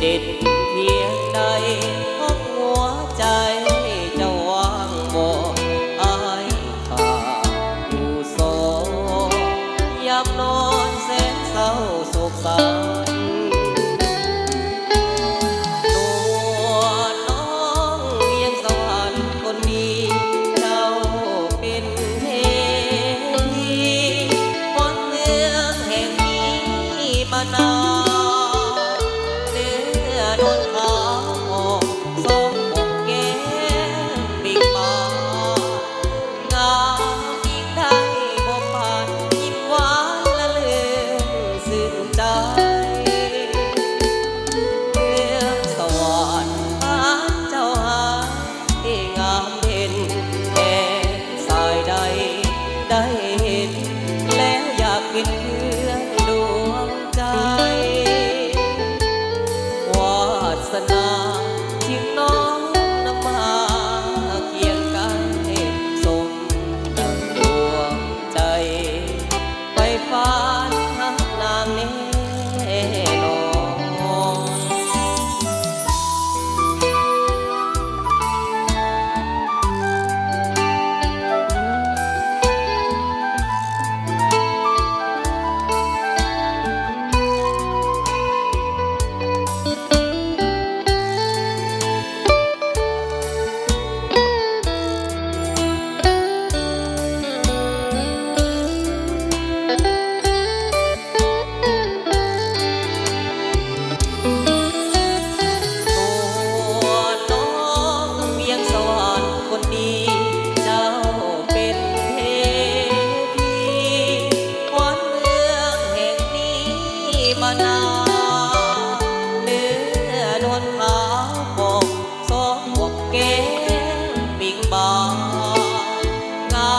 เด็ดเพียงใดพบหัวใจเจ้าว่างบ่อายข้าอยู่โสยามนอนแสนเศร้าโศกสันน้องเวียงสวรรค์คนดีเจ้าเป็นเทพีคนเมืองแห่งนี้มานานเนื้อโดนขาวออกทรงอกแก้มบิ๊กบางามยิ่งได้บ่ปานยิ้มหวานละเลือนซึ้งใจเมืองสวรรค์บ้านเจ้าหายงามเด่นแค่สายใดได้เห็นแล้วอยากเป็นเพื่อนดวงใจวาสนาที่น้องนำมาเคียงกันสมดังดวงใจไปฟ้านหานางแน่นอน ตัวน้องเวียงสวรรค์คนดีเจ้าเป็นเทพีวันเมืองแห่งนี้มานานเนื้อนวลขาวปกสองอกแก้มปิ่งบางงา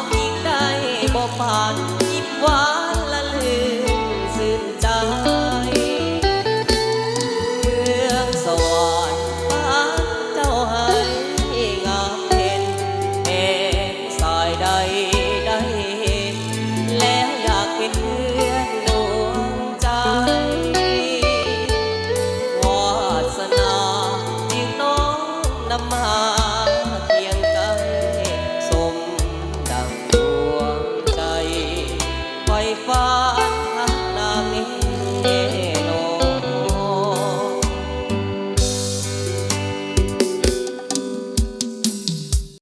มยิ่งได้บ่ผ่านยิ้มหวานละลืมซื่นใจ เมืองสวรรค์บ้านเจ้าให้งามเห็นแอบสายใดได้เห็นแล้วอยากเป็นเพื่อนดวงใจวาสนาที่น้องนำมาเคียงกันสมดังดวงใจไฟฟ้า